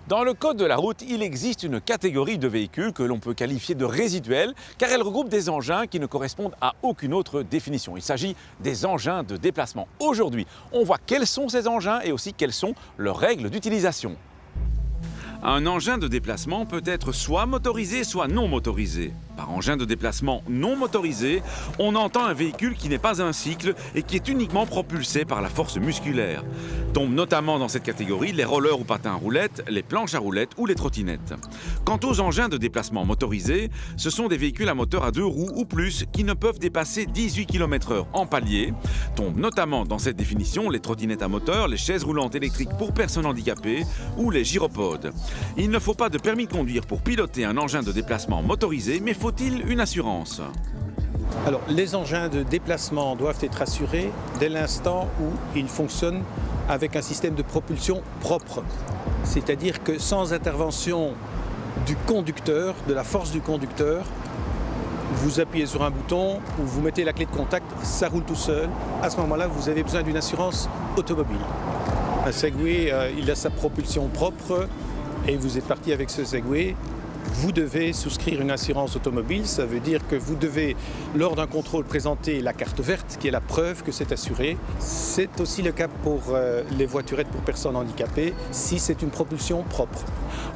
Dans le code de la route, il existe une catégorie de véhicules que l'on peut qualifier de résiduels car elle regroupe des engins qui ne correspondent à aucune autre définition. Il s'agit des engins de déplacement. Aujourd'hui, on voit quels sont ces engins et aussi quelles sont leurs règles d'utilisation. Un engin de déplacement peut être soit motorisé, soit non motorisé. Par engin de déplacement non motorisé, on entend un véhicule qui n'est pas un cycle et qui est uniquement propulsé par la force musculaire. Tombent notamment dans cette catégorie les rollers ou patins à roulettes, les planches à roulettes ou les trottinettes. Quant aux engins de déplacement motorisés, ce sont des véhicules à moteur à 2 roues ou plus qui ne peuvent dépasser 18 km/h en palier. Tombent notamment dans cette définition les trottinettes à moteur, les chaises roulantes électriques pour personnes handicapées ou les gyropodes. Il ne faut pas de permis de conduire pour piloter un engin de déplacement motorisé, mais faut-il une assurance ? Alors, les engins de déplacement doivent être assurés dès l'instant où ils fonctionnent avec un système de propulsion propre. C'est-à-dire que sans intervention du conducteur, de la force du conducteur, vous appuyez sur un bouton ou vous mettez la clé de contact, ça roule tout seul. À ce moment-là, vous avez besoin d'une assurance automobile. Un Segway, il a sa propulsion propre et vous êtes parti avec ce Segway. Vous devez souscrire une assurance automobile, ça veut dire que vous devez, lors d'un contrôle, présenter la carte verte qui est la preuve que c'est assuré. C'est aussi le cas pour les voiturettes pour personnes handicapées, si c'est une propulsion propre.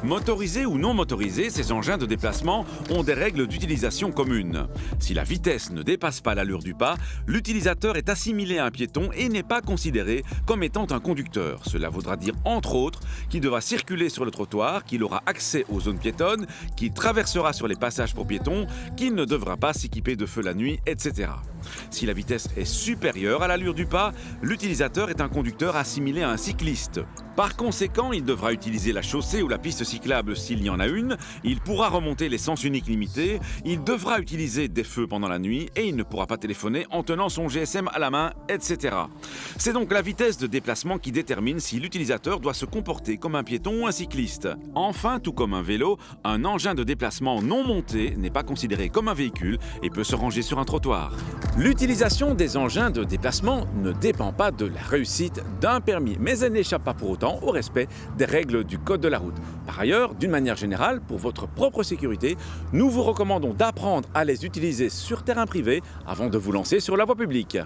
Motorisés ou non motorisés, ces engins de déplacement ont des règles d'utilisation communes. Si la vitesse ne dépasse pas l'allure du pas, l'utilisateur est assimilé à un piéton et n'est pas considéré comme étant un conducteur. Cela voudra dire, entre autres, qu'il devra circuler sur le trottoir, qu'il aura accès aux zones piétonnes, qu'il traversera sur les passages pour piétons, qu'il ne devra pas s'équiper de feu la nuit, etc. Si la vitesse est supérieure à l'allure du pas, l'utilisateur est un conducteur assimilé à un cycliste. Par conséquent, il devra utiliser la chaussée ou la piste cyclable s'il y en a une, il pourra remonter les sens uniques limités, il devra utiliser des feux pendant la nuit et il ne pourra pas téléphoner en tenant son GSM à la main, etc. C'est donc la vitesse de déplacement qui détermine si l'utilisateur doit se comporter comme un piéton ou un cycliste. Enfin, tout comme un vélo, un engin de déplacement non monté n'est pas considéré comme un véhicule et peut se ranger sur un trottoir. L'utilisation des engins de déplacement ne dépend pas de la réussite d'un permis, mais elle n'échappe pas pour autant au respect des règles du code de la route. Par ailleurs, d'une manière générale, pour votre propre sécurité, nous vous recommandons d'apprendre à les utiliser sur terrain privé avant de vous lancer sur la voie publique.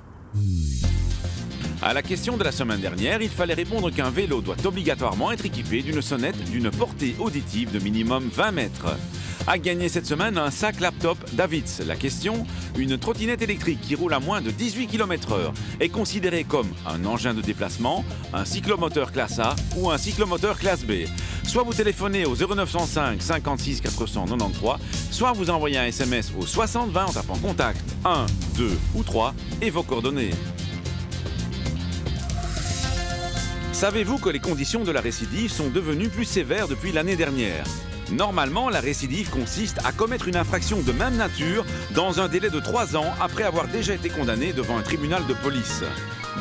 À la question de la semaine dernière, il fallait répondre qu'un vélo doit obligatoirement être équipé d'une sonnette d'une portée auditive de minimum 20 mètres. A gagné cette semaine un sac laptop Davids. La question, une trottinette électrique qui roule à moins de 18 km/h est considérée comme un engin de déplacement, un cyclomoteur classe A ou un cyclomoteur classe B. Soit vous téléphonez au 0905 56 493, soit vous envoyez un SMS au 60 20 en tapant contact 1, 2 ou 3 et vos coordonnées. Savez-vous que les conditions de la récidive sont devenues plus sévères depuis l'année dernière ? Normalement, la récidive consiste à commettre une infraction de même nature dans un délai de 3 ans après avoir déjà été condamné devant un tribunal de police.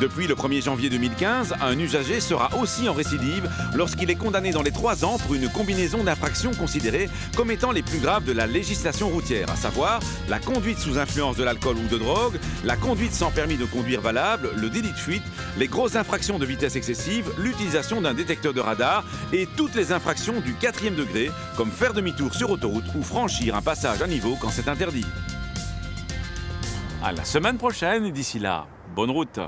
Depuis le 1er janvier 2015, un usager sera aussi en récidive lorsqu'il est condamné dans les 3 ans pour une combinaison d'infractions considérées comme étant les plus graves de la législation routière, à savoir la conduite sous influence de l'alcool ou de drogue, la conduite sans permis de conduire valable, le délit de fuite, les grosses infractions de vitesse excessive, l'utilisation d'un détecteur de radar et toutes les infractions du 4e degré, comme faire demi-tour sur autoroute ou franchir un passage à niveau quand c'est interdit. À la semaine prochaine et d'ici là, bonne route!